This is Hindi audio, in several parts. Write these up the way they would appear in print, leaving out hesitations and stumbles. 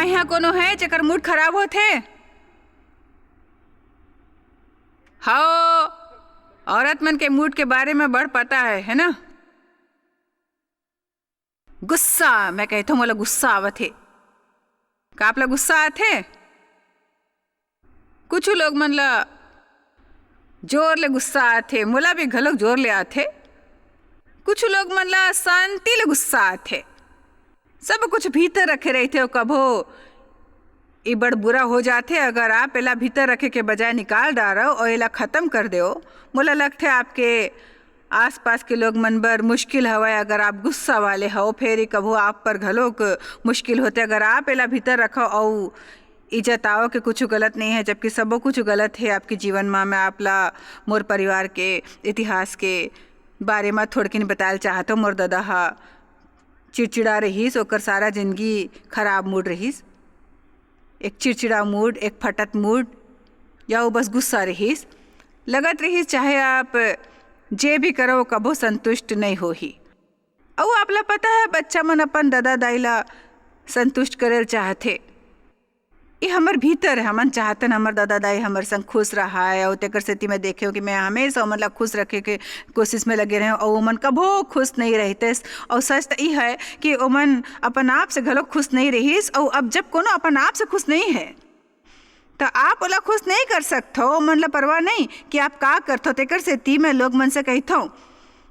का यहाँ कोनो है जेकर मूड खराब होथे? हाँ, औरत मन के मूड के बारे में बड़ पता है ना? गुस्सा, मैं कहता हूँ मोला गुस्सा आवत है। का आपला गुस्सा आथे? कुछ लोग मन ला जोर ले गुस्सा आथे, मोला भी घलोक जोर ले आथे। कुछ लोग मन ला शांति ले गुस्सा आथे। सब कुछ भीतर रखे रहते हो, कभो ये बड़ बुरा हो जाते अगर आप एला भीतर रखे के बजाय निकाल डालो और एला ख़त्म कर दो। मोला लगता है आपके आसपास के लोग मन बर मुश्किल हवा अगर आप गुस्सा वाले हो, फिर कभो आप पर घलोक मुश्किल होते अगर आप एला भीतर रखो और इज्जत आओ कि कुछ गलत नहीं है, जबकि सब कुछ गलत है आपके जीवन में। मैं आपला मोर परिवार के इतिहास के बारे में थोड़किन बताल चाहता हूँ। मोर दादा हा चिड़चिड़ा रहीस, ओकर सारा जिंदगी खराब मूड रहीस। एक चिड़चिड़ा मूड, एक फटत मूड, या वो बस गुस्सा रहीस। लगत रहीस चाहे आप जे भी करो कबो संतुष्ट नहीं हो ही। और आपला पता है बच्चा मन अपन दादा दाई ला संतुष्ट करे चाहते। ये हमर भीतर है, हमन चाहतन हमर दादा दाई हमर संग खुश रहा है और तेकर सेती मैं देखे हो कि मैं हमेशा ओमन ला खुश रखे के कोशिश में लगे रहे और ओमन कभो खुश नहीं रहते। और सच तो ये है कि ओमन अपन आप से घलो खुश नहीं रहीस। और अब जब कोनो अपन आप से खुश नहीं है तो आप ओला खुश नहीं कर सकते हो। ओमन ला परवाह नहीं कि आप का करते हो। तेकर सेती मैं लोग मन से कहता हूँ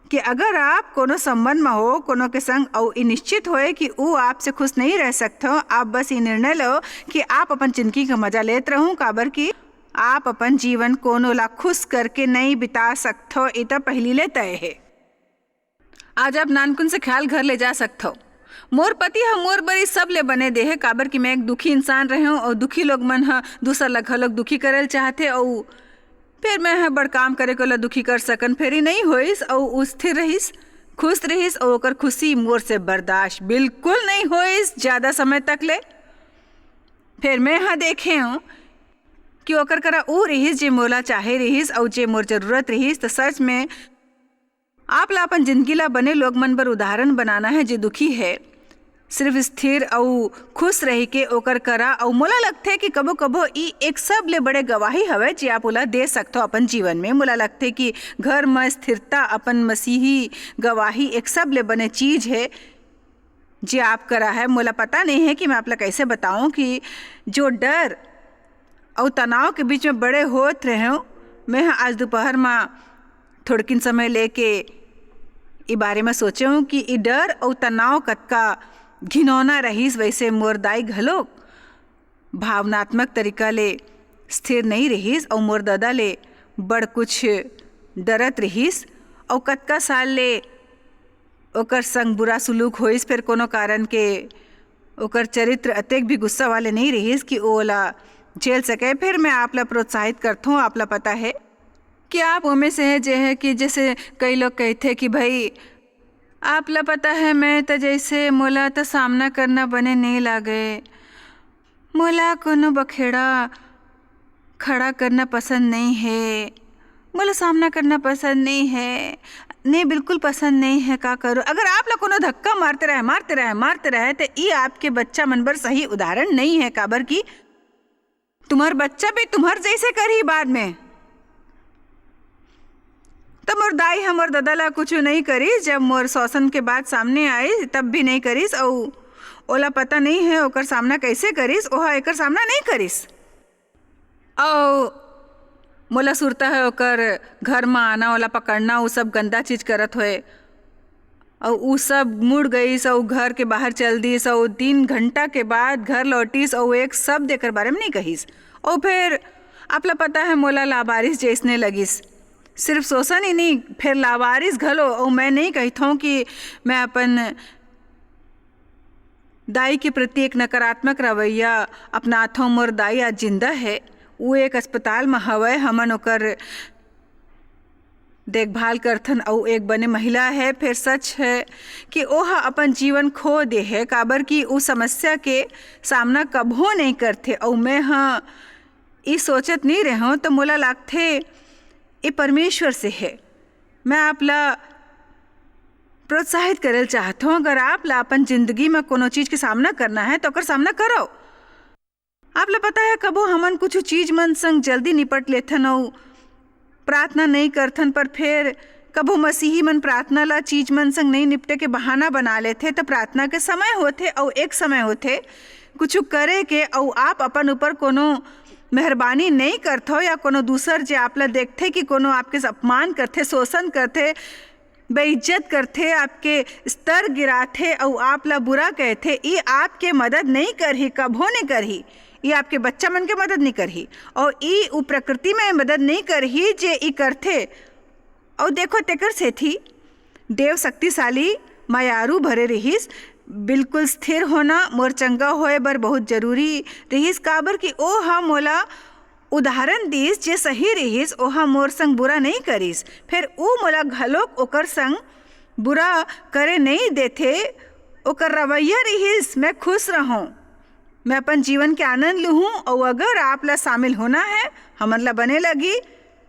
कि अगर आप कोनो संबंध में हो कोनो के संग और ये निश्चित होए कि वो आपसे खुश नहीं रह सकते हो, आप बस ये निर्णय लो कि आप अपन जिंदगी का मजा लेते रहूं। काबर कि आप अपन जीवन कोनो ला खुश करके नहीं बिता सकते हो, ये तो पहली ले तय है। आज आप नानकुन से ख्याल घर ले जा सकते हो। मोर पति हम मोर बरी सब ले बने दे है, काबर कि मैं एक दुखी इंसान रहे हूँ और दुखी लोग मन हा दूसरा ला घलोक दुखी करल चाहते और फिर मैं बड़ काम करे को ला दुखी कर सकन। फिर ही नहीं होइस और स्थिर रहीस, खुश रहीस और ओकर खुशी मोर से बर्दाश्त बिल्कुल नहीं होइस ज़्यादा समय तक ले। फिर मैं हाँ देखे हूँ कि ओकर करा वो रहीस जे मोला चाहे रहीस और जे मोर जरूरत रहीस। तो सच में आप ला अपन जिंदगी ला बने लोग मन पर उदाहरण बनाना है जे दुखी है, सिर्फ स्थिर और खुश रह के ओकर करा। और मोला लगता है कि कबो कबो ई एक सब ले बड़े गवाही हवे जे आप ओला दे सकते हो अपन जीवन में। मोला लगता है कि घर में स्थिरता अपन मसीही गवाही एक सब ले बने चीज है जे आप करा है। मोला पता नहीं है कि मैं आप ला कैसे बताऊं कि जो डर और तनाव के बीच में बड़े होत रहे हूँ। मैं आज दोपहर में थोड़किन समय लेके ई बारे में सोचे हूँ कि ई डर और तनाव कतका घिनौना रहीस। वैसे मोर दाई घलो भावनात्मक तरीका ले स्थिर नहीं रहीस और मोर दादा ले बड़ कुछ डरत रहीस और कतका साल ले ओकर संग बुरा सुलूक होइस। फिर कोनो कारण के ओकर चरित्र अतेक भी गुस्सा वाले नहीं रहीस कि ओला झेल सके। फिर मैं आप ला प्रोत्साहित करता हूँ। आप ला पता है कि आप उनमें से है जे है कि जैसे कई लोग कहते कि भाई आप ला पता है मैं तो जैसे मोला तो सामना करना बने नहीं लागे, मोला कोनो बखेड़ा खड़ा करना पसंद नहीं है, मोला सामना करना पसंद नहीं है, नहीं बिल्कुल पसंद नहीं है, का करूँ। अगर आप ला कोनो धक्का मारते रहे तो ये आपके बच्चा मन पर सही उदाहरण नहीं है। काबर कि तुम्हार बच्चा भी तुम्हार जैसे कर ही बाद में। तो मोर दाई हमर दादा ला कुछ नहीं करीस, जब मोर शोषण के बाद सामने आई तब भी नहीं करीस और ओला पता नहीं है ओकर सामना कैसे करीस, ओहा एकर सामना नहीं करीस। और मोला सुरता है ओकर घर में आना ओला पकड़ना, वो सब गंदा चीज करत होए और वो सब मुड़ गईस और घर के बाहर चल दीस और 3 घंटा के बाद घर लौटीस और एक शब्द एकर बारे में नहीं कहीस। और फिर आपला पता है मोला लावारिस जैसने लगिस। सिर्फ शोषण ही नहीं, फिर लावारिस घलो। और मैं नहीं कहता हूँ कि मैं अपन दाई के प्रति एक नकारात्मक रवैया अपनाता हूँ। मोर दाई आज जिंदा है, वो एक अस्पताल में हवे, हमन ओकर देखभाल करथन और एक बने महिला है। फिर सच है कि ओह अपन जीवन खो दे है, काबर कि उस समस्या के सामना कभो नहीं करथे। और मैं हाँ ये सोचत नहीं रहे हूँ तो मोला लागथे ये परमेश्वर से है। मैं आप ला प्रोत्साहित करल चाहता हूँ, अगर आप ला अपन जिंदगी में कोनो चीज़ के सामना करना है तो ओकर सामना करो। आप ला पता है कबो हमन कुछ चीज मन संग जल्दी निपट लेथन और प्रार्थना नहीं करथन, पर फिर कबो मसीही मन प्रार्थना ला चीज मन संग नहीं निपटे के बहाना बना लेथे। तो प्रार्थना के समय होथे और एक समय होथे कुछ करे के, और आप अपन ऊपर कोनो मेहरबानी नहीं करथो या कोनो दूसर जे आप ला देखथे कि कोनो आपके अपमान करथे, शोषण करथे, बेइज्जत करथे, आपके स्तर गिराथे और आप ला बुरा कहथे, ये आपके मदद नहीं करही, कभो नहीं करही। ये आपके बच्चा मन के मदद नहीं करही और ये उ प्रकृति में मदद नहीं करही जे ई करथे। और देखो तेकर सेठी देव शक्तिशाली मायारू भरे रहीस। बिल्कुल स्थिर होना मोर चंगा होए बर बहुत जरूरी रहीस, काबर कि ओ हा मोला उदाहरण दीस जे सही रहीस, ओहा मोर संग बुरा नहीं करीस, फिर ऊ मोला घलोक ओकर संग बुरा करे नहीं देथे। ओकर रवैया रहीस मैं खुश रहूं, मैं अपन जीवन के आनंद लूँ। और अगर आप ला शामिल होना है हमन ला बने लगी,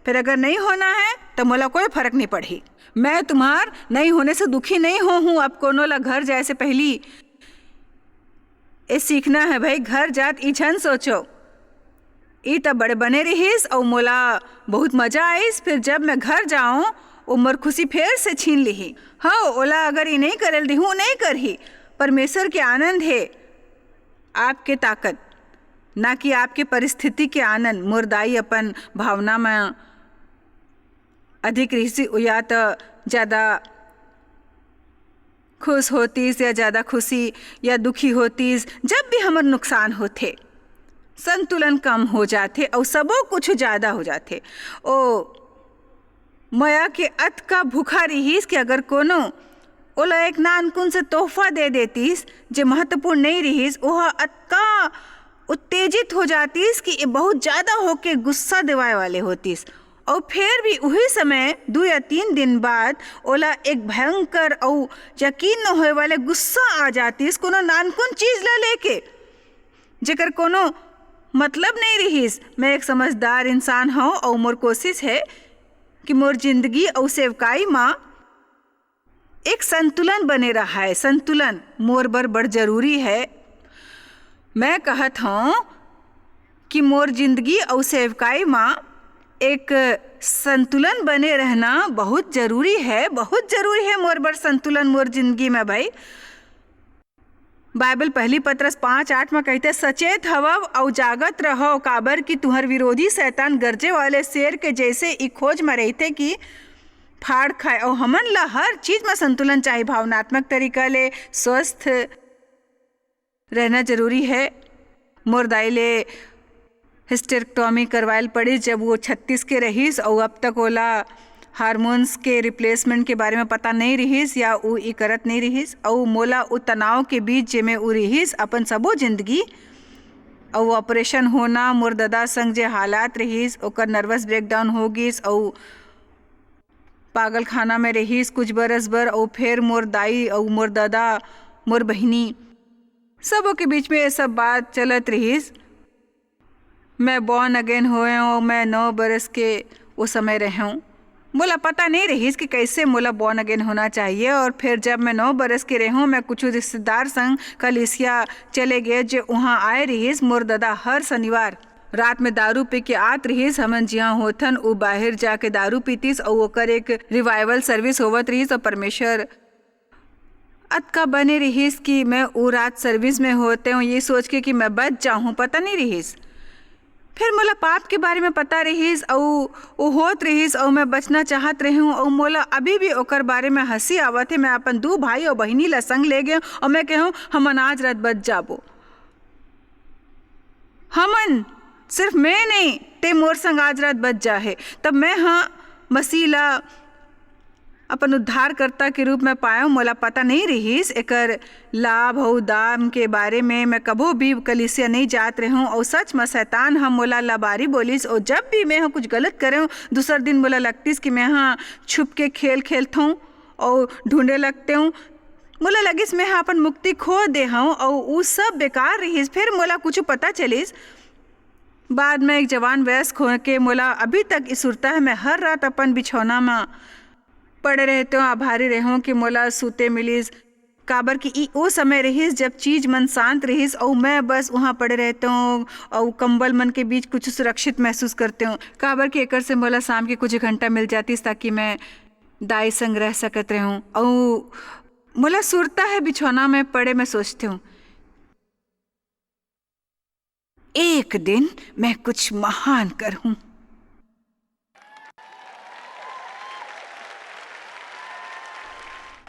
फिर अगर नहीं होना है तो मोला कोई फर्क नहीं पड़ी। मैं तुम्हार नहीं होने से दुखी नहीं हूँ। अब कोनो ला घर जाए से पहली ये सीखना है भाई, घर जात इछन सोचो ई तब बड़े बने रहीस और मोला बहुत मजा आईस। फिर जब मैं घर जाऊँ उमर खुशी फिर से छीन ली। हाँ, ओला अगर ये नहीं करल दिहूँ नहीं करही। परमेश्वर के आनंद है आपके ताकत, ना कि आपके परिस्थिति के आनंद। मुर्दाई अपन भावना में अधिक रही या तो ज़्यादा खुश होतीस या ज़्यादा खुशी या दुखी होतीस। जब भी हमार नुकसान होते संतुलन कम हो जाते और सबो कुछ ज़्यादा हो जाते। ओ माया के अत का भूखा रहीस कि अगर कोनो ओला एक नानकुन से तोहफा दे देतीस जे महत्वपूर्ण नहीं रहीस, ओह अतका उत्तेजित हो जातीस कि बहुत ज़्यादा होके गुस्सा दिवाए वाले होतीस। और फिर भी वही समय 2 या 3 दिन बाद ओला एक भयंकर और यकीन न होए वाले गुस्सा आ जातीस कोनो नानकुन चीज़ ला लेके जेकर कोनो मतलब नहीं रहीस। मैं एक समझदार इंसान हूँ और मोर कोशिश है कि मोर जिंदगी और सेवकाई माँ एक संतुलन बने रहा है। संतुलन मोर बर बड़ जरूरी है। मैं कहत हूँ कि मोर जिंदगी और सेवकाई माँ एक संतुलन बने रहना बहुत जरूरी है, बहुत जरूरी है मोर बर संतुलन मोर जिंदगी में भाई। बाइबल पहली पत्रस 5:8 में कहते सचेत हवव और जागत रहो, काबर कि तुहर विरोधी शैतान गरजे वाले शेर के जैसे ई खोज में रहते कि फाड़ खाए। और हमन ला हर चीज में संतुलन चाहिए। भावनात्मक तरीका ले स्वस्थ रहना जरूरी है। मोर दाई ले हिस्टेरेक्टोमी करवायल पड़ी जब वो 36 के रहीस और अब तक ओला हार्मोन्स के रिप्लेसमेंट के बारे में पता नहीं रहीस या वो ई करत नहीं रहीस। और मोला उ तनाव के बीच जेमे उ रहीस अपन सबो जिंदगी। और वो ऑपरेशन होना मोर दादा संग जे हालात रहीस, ओकर नर्वस ब्रेकडाउन हो गिस और पागल खाना में रहीस कुछ बरस बर। और फिर मोर दाई और मोर दादा मोर बहिनी सबों के बीच में ये सब बात चलत रहीस। मैं बॉर्न अगेन होए और मैं 9 बरस के वो समय रहे हूँ। मोला पता नहीं रहीस कि कैसे मोला बॉर्न अगेन होना चाहिए। और फिर जब मैं 9 बरस के रहूँ, मैं कुछ रिश्तेदार संग कलिसिया चले गए जो वहाँ आए रहीस। मोर दादा हर शनिवार रात में दारू पी के आत रहीस। हमन जिहाँ होथन वो बाहर जाके दारू पीतीस और ओकर एक रिवाइवल सर्विस होवत रहीस। और परमेश्वर अतका बने रहीस कि मैं वो रात सर्विस में होते हूँ ये सोच के कि मैं बच जाऊँ, पता नहीं रहीस। फिर मोला पाप के बारे में पता रहीस और वो होत रहीस और मैं बचना चाहत रही हूँ। और मोला अभी भी ओकर बारे में हंसी आवत है। मैं अपन 2 भाई और बहिनी ला संग ले गए और मैं कहूँ हमन आज रात बच जाबो। हमन सिर्फ मैं नहीं ते मोर संग आज रात बच जा है। तब मैं हाँ मसीह ला अपन उद्धारकर्ता के रूप में पाया। मोला पता नहीं रहीस एकर लाभ और दाम के बारे में। मैं कबो भी कलिसिया नहीं जात रही हूँ और सच में शैतान हम मोला लाबारी बोलिस। और जब भी मैं कुछ गलत करे हूँ दूसर दिन मोला लगतीस कि मैं हाँ छुप के खेल खेलता हूँ और ढूंढे लगते हूँ। मोला लगिस मैं हाँ अपन मुक्ति खो दे हूँ और वो सब बेकार रहीस। फिर मोला कुछ पता चलिस बाद में एक जवान वयस्क हो के मोला अभी तक इस सुरता है। मैं हर रात अपन बिछौना में पड़े रहते हूँ, आभारी रहूँ कि मोला सूते मिलिस। काबर कि ई ओ समय रहीस जब चीज मन शांत रहीस और मैं बस वहाँ पड़े रहते हूँ और कंबल मन के बीच कुछ सुरक्षित महसूस करते हूँ। काबर कि एकर से मोला शाम के कुछ घंटा मिल जातीस ताकि मैं दाई संग रह सकत रहूँ। और मोला सुरता है बिछौना में पड़े मैं सोचती हूँ एक दिन मैं कुछ महान करूँ।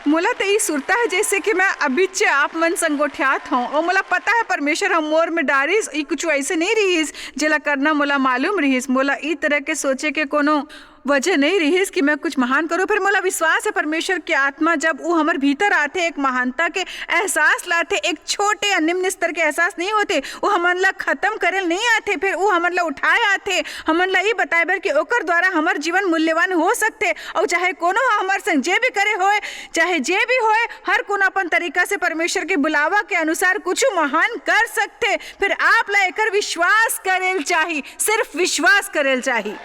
मोला तो ये सुरता है जैसे कि मैं अभी चे आप मन संगोठियात हूँ और मोला पता है परमेश्वर हम मोर में डारिस ये कुछ ऐसे नहीं रहीस जेला करना मोला मालूम रहीस। मोला ई तरह के सोचे के कोनो वजह नहीं रहीस कि मैं कुछ महान करूँ। फिर मोला विश्वास है परमेश्वर की आत्मा जब वो हमारे भीतर आते एक महानता के एहसास लाते, एक छोटे या निम्न स्तर के एहसास नहीं होते, वो हमन ला खत्म करे नहीं आते, फिर वो हमन ला उठाए आते, हमन ला ये बताए बर कि ओकर द्वारा हमार जीवन मूल्यवान हो सकते। और चाहे कोनो हमार संग जे भी करे होए चाहे जे भी होए हर कोनो अपन तरीका से परमेश्वर के बुलावा के अनुसार कुछ महान कर सकते। फिर आप ला एकर विश्वास करेल चाहिए, सिर्फ विश्वास करेल चाहिए।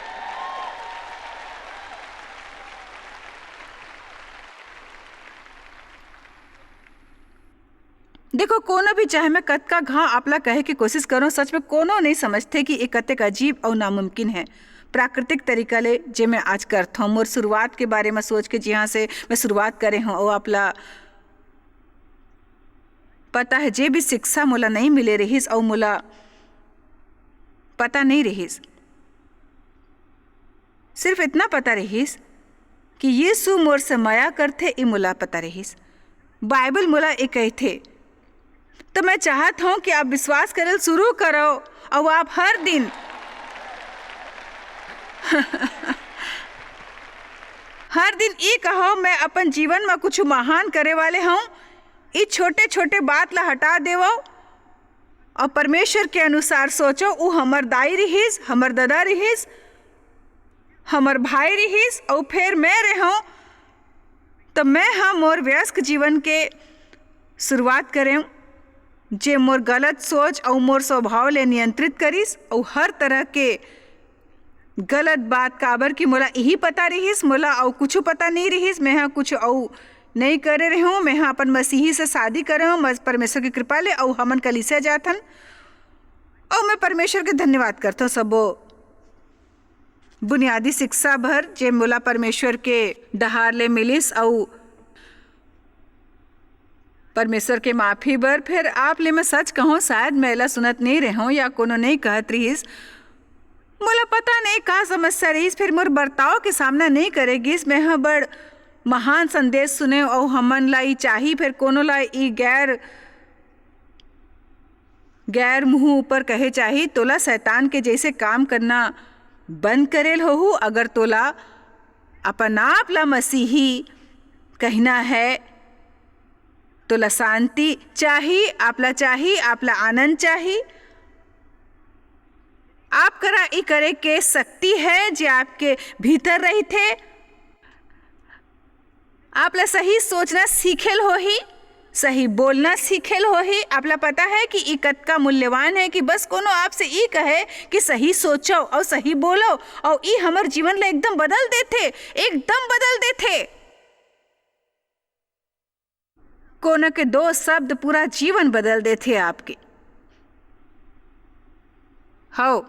देखो कोनो भी चाहे मैं कतका घाव आपला कहे की कोशिश करूँ, सच में कोनो नहीं समझते कि ये कतेक अजीब और नामुमकिन है। प्राकृतिक तरीका ले जे मैं आज करता हूँ मोर शुरुआत के बारे में सोच के जहाँ से मैं शुरुआत करे हूँ और आपला पता है जे भी शिक्षा मोला नहीं मिले रहीस और मोला पता नहीं रहीस, सिर्फ इतना पता रहीस कि यीशु मोर से माया करते ये मोला पता रहीस। बाइबल मोला ये कहते तो मैं चाहत हूँ कि आप विश्वास करल शुरू करो और आप हर दिन हर दिन ये कहो मैं अपन जीवन में कुछ महान करे वाले हूँ। ये छोटे छोटे बात ला हटा देवो और परमेश्वर के अनुसार सोचो। वो हमर दाई रहीस, हमर दादा रहीस, हमर भाई रहीस और फिर मैं रहूँ तो मैं हम मोर व्यस्क जीवन के शुरुआत करें जे मोर गलत सोच और मोर स्वभाव ले नियंत्रित करीस और हर तरह के गलत बात काबर की मोला यही पता रहीस, मोला और कुछ पता नहीं रहीस। मैं हाँ कुछ और नहीं करे रही हूँ, मैं हाँ अपन मसीही से शादी करे हूँ परमेश्वर की कृपा ले और हमन कलीसिया जाथन और मैं परमेश्वर के धन्यवाद करता हूँ सबो बुनियादी शिक्षा भर जे मोला परमेश्वर के डहार ले मिलिस और परमेश्वर के माफ़ी बर। फिर आप ले मैं सच कहूँ शायद मैला सुनत नहीं रहूँ या कोनो नहीं कहत रहीस, मोला पता नहीं का समस्या रहीस, फिर मोर बर्ताव के सामना नहीं करेगीस। मैं हाँ बड़ महान संदेश सुने और हमन ला चाही फिर कोनो ला गैर मुँह ऊपर कहे चाही तोला शैतान के जैसे काम करना बंद करेल हो। अगर तोला अपन आप ला मसीही कहना है तोला शांति चाहिए, आपला आनंद चाहिए, आप करा ई करे के शक्ति है जो आपके भीतर रही थे। आपला सही सोचना सीखेल हो ही, सही बोलना सीखेल हो ही। आपला पता है कि ई कतका मूल्यवान है कि बस कोनो आपसे ई कहे कि सही सोचो और सही बोलो और ई हमर जीवन ला एकदम बदल देते, एकदम बदल देते। कोनो के दो शब्द पूरा जीवन बदल देते आपके। हो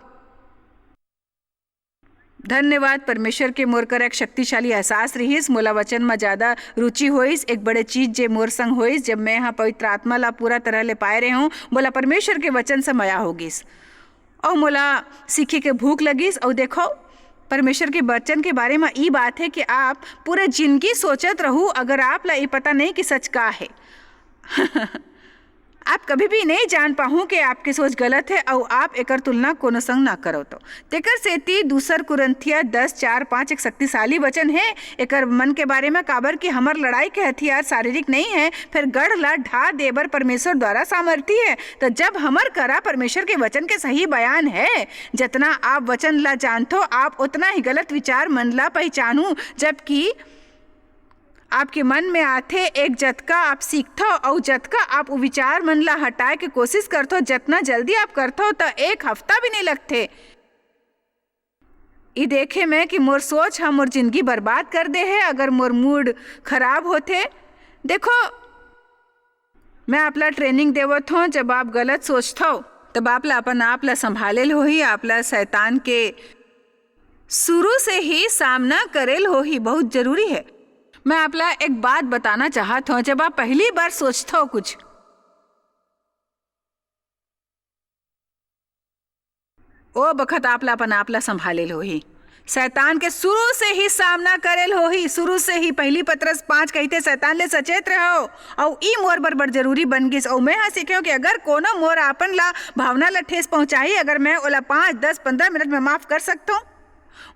धन्यवाद परमेश्वर के मोर कर एक शक्तिशाली एहसास रहीस, मोला वचन में ज़्यादा रुचि होइस। एक बड़े चीज जे मोर संग होइस जब मैं यहाँ पवित्र आत्मा ला पूरा तरह ले पाए रहे हूँ, मोला परमेश्वर के वचन से माया होगिस और मोला सीखे के भूख लगिस। और देखो परमेश्वर के वचन के बारे में ये बात है कि आप पूरे जिंदगी सोचत रहू अगर आप ला ये पता नहीं कि सच का है आप कभी भी नहीं जान पाऊँ कि आपकी सोच गलत है और आप एकर तुलना कोनो संग ना करो। तो तेकर सेती दूसर कुरंथिया 10:4-5 एक शक्तिशाली वचन है एकर मन के बारे में काबर कि हमार लड़ाई के हथियार शारीरिक नहीं है, फिर गढ़ ला ढा देबर परमेश्वर द्वारा सामर्थी है। तो जब हमार करा परमेश्वर के वचन के सही बयान है, जितना आप वचन ला जानते हो आप उतना ही गलत विचार मन ला पहचानू। जबकि आपके मन में आते एक जतका आप सीखते हो और जतका आप विचार मन ला हटाए के कोशिश करते हो, जितना जल्दी आप करते हो तो एक हफ्ता भी नहीं लगते। ये देखे मैं कि मोर सोच हम मोर जिंदगी बर्बाद कर दे है अगर मोर मूड खराब होते। देखो मैं आपला ट्रेनिंग देवत हूँ। जब आप गलत सोचते हो तब आपला अपन आपला संभालेल हो ही, आपला शैतान के शुरू से ही सामना करेल हो ही बहुत जरूरी है। मैं आपला एक बात बताना चाहत हूँ, जब आप पहली बार सोचते हो कुछ, ओ बखत आपला अपन आपला संभालेल हो ही, शैतान के शुरू से ही सामना करेल हो ही, शुरू से ही। पहली पत्रस 5 कहते शैतान ले सचेत रहो। और ई मोर बड़ जरूरी बन गिस। और मैं हाँ सीखे कि अगर कोनो मोर आपन ला भावना ला ठेस पहुंचाई, अगर मैं ओला 5, 10, 15 मिनट में माफ कर सकता हूँ,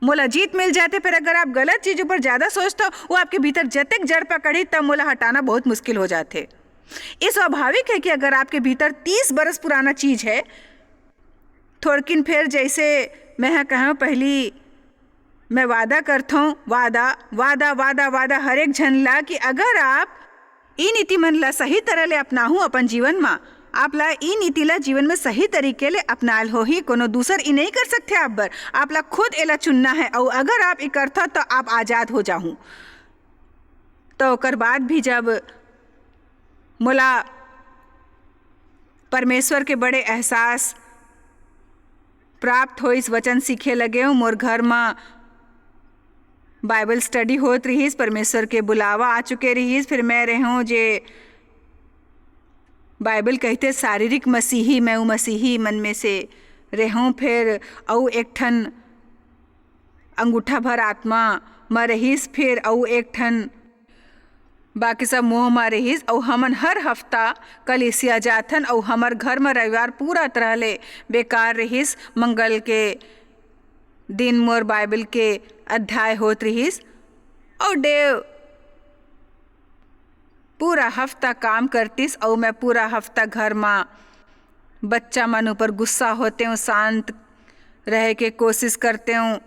मोला जीत मिल जाते। फिर अगर आप गलत चीजों पर ज्यादा सोचते हो, वो आपके भीतर जतक जड़ पकड़ी, तब मोला हटाना बहुत मुश्किल हो जाते। ये स्वाभाविक है कि अगर आपके भीतर 30 बरस पुराना चीज है, थोड़किन फिर जैसे मैं कहूँ पहली मैं वादा करता हूँ, वादा वादा वादा वादा हर एक झन ला कि अगर आप ई नीति मन ला सही तरह ले अपनाहूँ अपन जीवन में, आप ला ई नीति ला जीवन में सही तरीके ले अपनाल हो ही, कोनो दूसर ई नहीं कर सकते। आप ला खुद एला चुनना है। और अगर आप ई करता तो आप आज़ाद हो जाहूँ। तो ओकर बाद भी जब मोला परमेश्वर के बड़े एहसास प्राप्त हो, इस वचन सीखे लगे हूँ, मोर घर में बाइबल स्टडी होत रहीस, परमेश्वर के बुलावा आ चुके रहीस। फिर मैं रहूँ जे बाइबल कहते शारीरिक मसीही, मैं वो मसीही मन में से रहूँ। फिर औ एक ठन अंगूठा भर आत्मा में रहीस, फिर औ एक ठन बाकी सब मोह में रहीस। और हमन हर हफ्ता कलीसिया जाथन, और हमर घर में रविवार पूरा तरह ले बेकार रहीस। मंगल के दिन मोर बाइबल के अध्याय होत रहीस। और देव पूरा हफ्ता काम करतीस, और मैं पूरा हफ्ता घर में बच्चा मन ऊपर गुस्सा होते हूँ, शांत रह के कोशिश करते हूँ।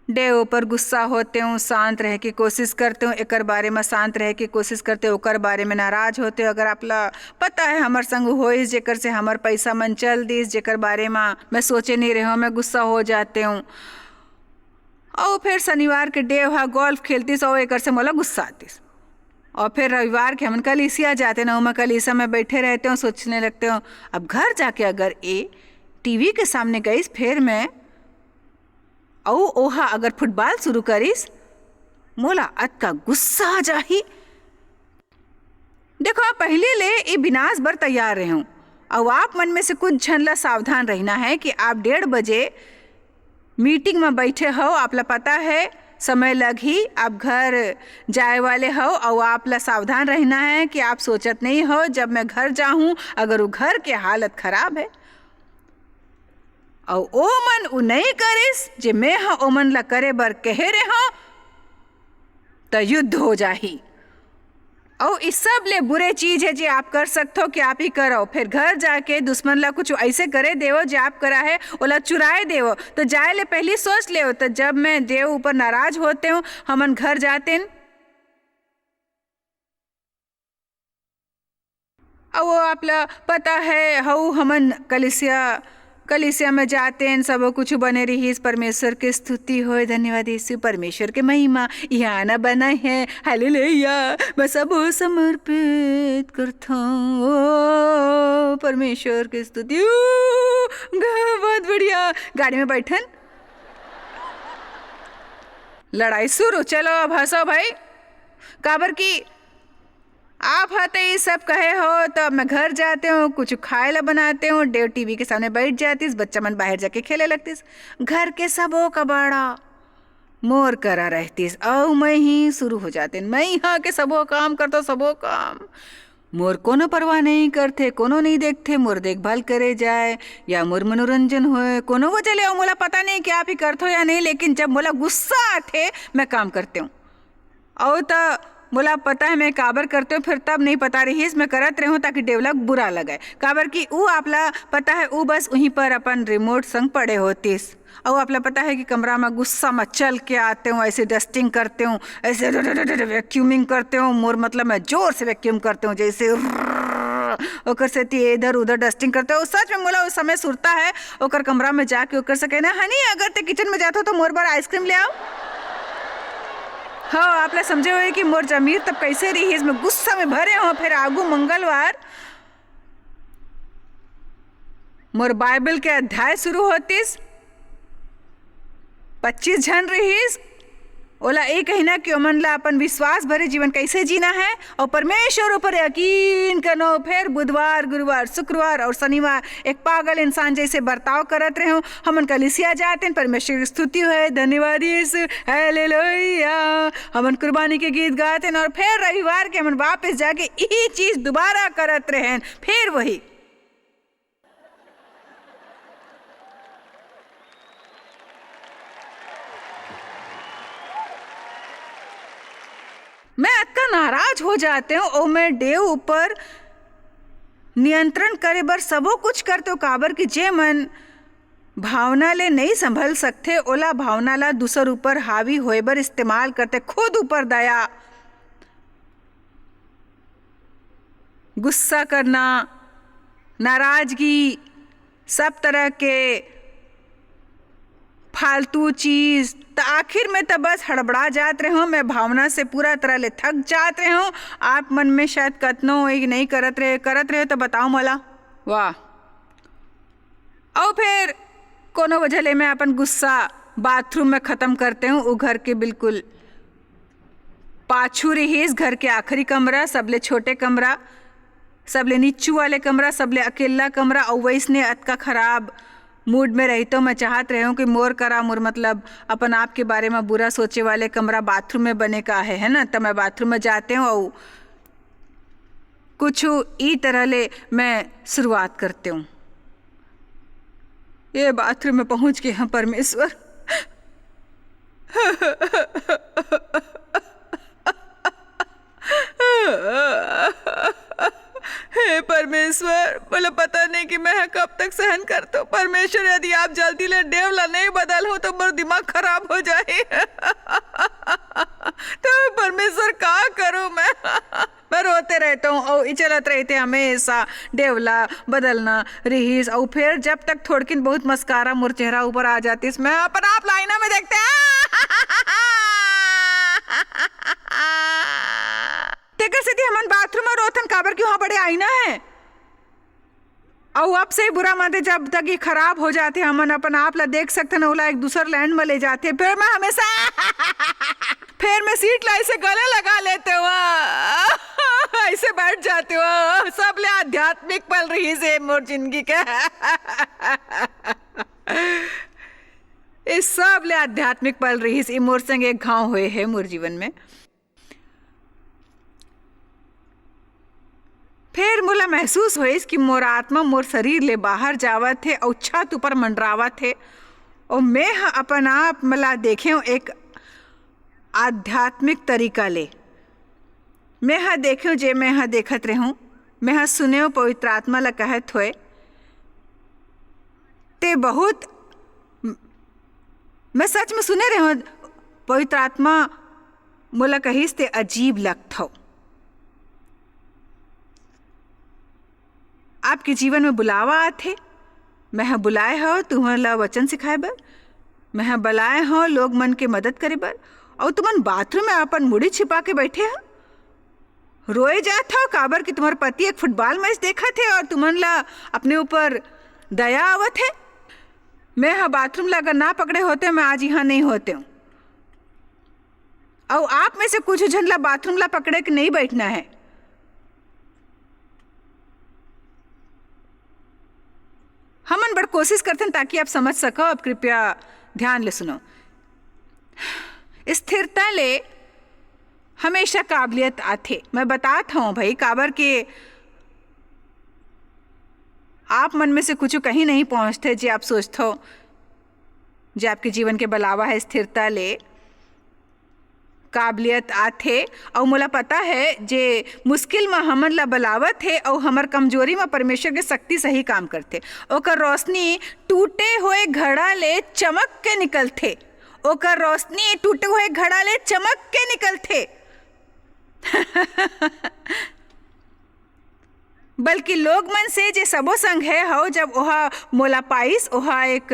देव ऊपर गुस्सा होते हूँ, शांत रह के कोशिश करते हूँ। एकर बारे में शांत रह के कोशिश करते हो, ओकर बारे में नाराज होते हो। अगर आपला पता है हमर संग होइस, जेकर से हमर पैसा मन चल दिस, जेकर बारे में मैं सोचे नहीं रहे, मैं गुस्सा हो जाते हूँ। और फिर शनिवार के डे वहाँ गोल्फ खेलतीस, और एकर से मोला गुस्सा आतीस। और फिर रविवार के हम कलीसिया जाते ना, मैं कलीसिया में बैठे रहते हूँ, सोचने लगते हूँ अब घर जाके अगर ये टीवी के सामने गईस, फिर मैं औ ओहा अगर फुटबॉल शुरू करीस, मोला अत का गुस्सा आ जाही। देखो आप पहले ले ये विनाश बर तैयार रहे हूँ। और आप मन में से कुछ झन ला सावधान रहना है कि आप 1:30 बजे मीटिंग में बैठे हो, आपला पता है समय लग ही आप घर जाए वाले हो। और आपला सावधान रहना है कि आप सोचत नहीं हो जब मैं घर जाऊँ, अगर वो घर के हालत खराब है और ओ मन उ नहीं करिस जे मैं हाँ ओ मन ला करे बर कहे रहे हो, तो युद्ध हो जाही। और इस सब ले बुरे चीज है जे आप कर सकते हो कि आप ही करो। फिर घर जाके दुश्मन ला कुछ ऐसे करे देवो जे आप करा है ओला चुराए देवो, तो जाए ले पहली सोच ले। तो जब मैं देव ऊपर नाराज होते हूँ, हमन घर जाते हैं और वो आपला पता है हऊ हमन कलिसिया में जाते हैं, सब कुछ बने रही। परमेश्वर की स्तुति हो, धन्यवाद यीशु, परमेश्वर के महिमा यहाँ न बना है। हालेलुया, मैं सब समर्पित करता हूँ, परमेश्वर की स्तुति। बहुत बढ़िया। गाड़ी में बैठन, लड़ाई शुरू। चलो अब हंसो भाई, काबर की आप हते ये सब कहे हो। तो मैं घर जाते हूँ, कुछ खाए ला बनाते हूँ, देव टीवी के सामने बैठ जातीस, बच्चा मन बाहर जाके खेले लगतीस। घर के सबो का बड़ा मोर करा रहतीस, और मैं ही शुरू हो जाते। मैं यहाँ के सबो काम करता, सबो काम मोर कोनो परवाह नहीं करते, कोनो नहीं देखते। मोर देखभाल करे जाए या मोर मनोरंजन होए, कोनो वजह ले मोला पता नहीं कि आप ही करते हो या नहीं। लेकिन जब मोला गुस्सा आते मैं काम करते हूँ। और तो मोला पता है मैं काबर करते हो, फिर तब नहीं पता रही मैं करत रहूँ ताकि डेवलप बुरा लगे। काबर कि वो आपला पता है वो बस वहीं पर अपन रिमोट संग पड़े होतीस। और आपला पता है कि कमरा में गुस्सा में चल के आते हूँ, ऐसे डस्टिंग करते हूँ, ऐसे वैक्यूमिंग करते हूँ। मोर मतलब मैं जोर से वैक्यूम करते हूँ, जैसे ओकर से इधर उधर डस्टिंग करते हो। सच में मोला उस समय सुरता है ओकर कमरा में जाके ओकर से कहना, हनी अगर ते किचन में जाते हो तो मोर बार आइसक्रीम ले आओ। हाँ आपने समझे हुए कि मोर जमीर तब कैसे रही इसमें गुस्सा में भरे हो। फिर आगू मंगलवार मोर बाइबल के अध्याय शुरू होतीस 25 जन रहीस ओला एक कहना कि ओमन ला अपन विश्वास भरे जीवन कैसे जीना है और परमेश्वर ऊपर यकीन करनो। फिर बुधवार गुरुवार शुक्रवार और शनिवार एक पागल इंसान जैसे बर्ताव करत रहे हो। हमन कलीसिया जाते हैं, परमेश्वर की स्तुति है, धन्यवाद यीशु, हालेलुया, हमन कुर्बानी के गीत गाते हैं। और फिर रविवार के हमन वापस जाके यही चीज दोबारा करत रहे। फिर वही मैं अक्का नाराज हो जाते हूँ और मैं देव ऊपर नियंत्रण करे बर सबो कुछ करते हो। काबर कि जे मन भावना ले नहीं संभल सकते ओला भावना ला दूसर ऊपर हावी होए बर इस्तेमाल करते। खुद ऊपर दया, गुस्सा करना, नाराजगी, सब तरह के फालतू चीज तो आखिर में तो बस हड़बड़ा जात रहे हो। मैं भावना से पूरा तरह ले थक जात रहे हो। आप मन में शायद कतनो नहीं करत रहे तो बताओ मला। वाह। और फिर कोनो वजह ले मैं अपन गुस्सा बाथरूम में ख़त्म करते हूँ। वो घर के बिल्कुल पाछू रहीस, घर के आखिरी कमरा, सबले छोटे कमरा, सबले नीचू वाले कमरा, सबले अकेला कमरा। और वैसने अतका खराब मूड में रही तो मैं चाहत रही हूँ कि मोर मतलब अपन आप के बारे में बुरा सोचे वाले कमरा बाथरूम में बने का है ना। तो मैं बाथरूम में जाते हूँ और कुछ ई तरह ले मैं शुरुआत करते हूँ। ये बाथरूम में पहुँच के हम परमेश्वर हे परमेश्वर, बोले पता नहीं कि मैं कब तक सहन करता हूँ। परमेश्वर यदि आप जल्दी ले डेवला नहीं बदल हो तो मेरा दिमाग खराब हो जाए। तो परमेश्वर क्या करूँ मैं रोते रहता हूँ और चलत रहते हमेशा डेवला बदलना रहीस। और फिर जब तक थोड़किन बहुत मस्कारा मोर चेहरा ऊपर आ जाती मैं अपन आप लाइना में देखते सीधी हमन बाथरूम में रोथन काबर कि वहां बड़े आईना है। और अब से बुरा माते जब तक ये खराब हो जाते हमन अपन आप ला देख सकते न ओला एक दूसर लैंड में ले जाते। फिर मैं हमेशा फिर मैं सीट ला ऐसे गले लगा लेते हुआ ऐसे बैठ जाते हुआ। सब ले आध्यात्मिक पल रही से मोर जिंदगी के इस सब ले आध्यात्मिक पल रही से मोर संग एक घाव हुए है मोर जीवन में। फिर मोला महसूस होइस कि मोर आत्मा मोर शरीर ले बाहर जावत थे और छत ऊपर मंडरावत थे। और मैं अपन आप मला देखे एक आध्यात्मिक तरीका ले मैं देखे जे मैं देखत रहूं, मैं सुने पवित्र आत्मा ला कहत होए ते बहुत मैं सच में सुने रहूं। पवित्र आत्मा मोला कहिस ते अजीब लगत हो। आपके जीवन में बुलावा आथे, मैं बुलाए हो तुम्हारा वचन सिखाए बर, मैं बुलाए हो लोग मन के मदद करे बर। और तुमन बाथरूम में अपन मुड़ी छिपा के बैठे हो रोए जात हो काबर कि तुम्हारे पति एक फुटबॉल मैच देखा थे और तुमन ला अपने ऊपर दया आवत है। मैं बाथरूम ला अगर ना पकड़े होते मैं आज यहाँ नहीं होते हूँ। और आप में से कुछ जन ला बाथरूम ला पकड़े के नहीं बैठना है। हमन बड़ कोशिश करते हैं ताकि आप समझ सको। अब कृपया ध्यान ले सुनो। स्थिरता ले हमेशा काबिलियत आथे। मैं बताता हूँ भाई काबर के आप मन में से कुछ कहीं नहीं पहुँचते जे आप सोचते हो जे आपके जीवन के बलावा है। स्थिरता ले काबिलियत आथे और मोला पता है जे मुश्किल में हमन ला बलावत है और हमर कमजोरी में परमेश्वर के शक्ति सही काम करते। ओकर रोशनी टूटे हुए घड़ा ले चमक के निकलते। ओकर रोशनी टूटे हुए घड़ा ले चमक के निकलते। बल्कि लोग मन से जे सबो संग है हो जब ओहा मोला पाइस ओहा एक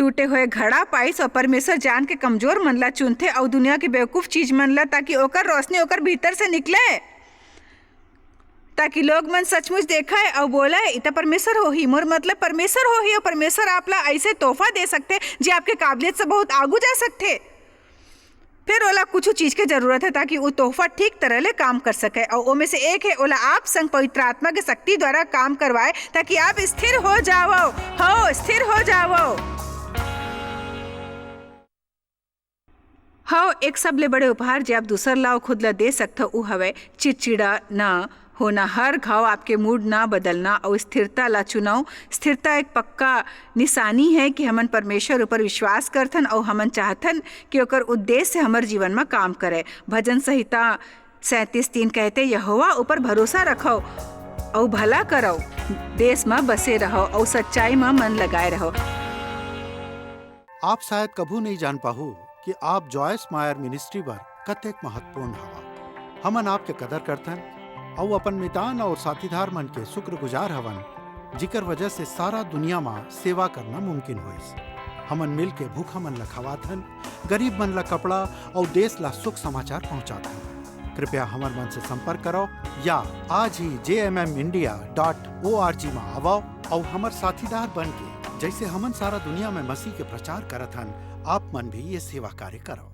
टूटे हुए घड़ा पाइस और परमेश्वर जान के कमजोर मन ला चुनथे और दुनिया के बेवकूफ चीज मन ला, ताकि ओकर रोशनी ओकर भीतर से निकले, ताकि लोग मन सचमुच देखा और बोले इतना परमेश्वर हो ही, मोर मतलब परमेश्वर हो ही। और परमेश्वर आपला ऐसे तोहफा दे सकते जो आपके काबिलियत से बहुत आगू जा सकते। फिर ओला कुछ चीज के जरूरत है ताकि वो तोहफा ठीक तरह ले काम कर सके, और ओमे से एक है ओला आप संग पवित्र आत्मा के शक्ति द्वारा काम करवाए, ताकि आप स्थिर हो जाओ, स्थिर हो जाओ। एक सबले बड़े उपहार जो आप दूसर लाओ खुद ला दे सकते हो हवे चिड़चिड़ा ना होना, हर घाव आपके मूड ना बदलना और स्थिरता ला चुनाव। स्थिरता एक पक्का निशानी है कि हमन परमेश्वर ऊपर विश्वास करथन और हमन चाहथन कि ओकर उद्देश्य हमर जीवन में काम करे। भजन संहिता 37:3 कहते यहोवा ऊपर भरोसा रखो और भला करो, देश में बसे रहो और सच्चाई में मन लगाए रहो। आप शायद कभू नहीं जान पाहु कि आप जॉयस मायर मिनिस्ट्री पर कतेक महत्वपूर्ण हवा। हमन आपके कदर करथन और अपन मितान और साथीदार मन के शुक्रगुजार हवन, जिकर वजह से सारा दुनिया में सेवा करना मुमकिन होइस। हमन मिल के भूखा मन ला खवाथन, गरीब मन ला कपड़ा और देश ला सुख समाचार पहुंचाथन। कृपया हमर मन से संपर्क करो या आज ही jmmindia.org में आवो और हमर साथीदार बन के जैसे हमन सारा दुनिया में मसीह के प्रचार करत हन, आप मन भी ये सेवा कार्य करो।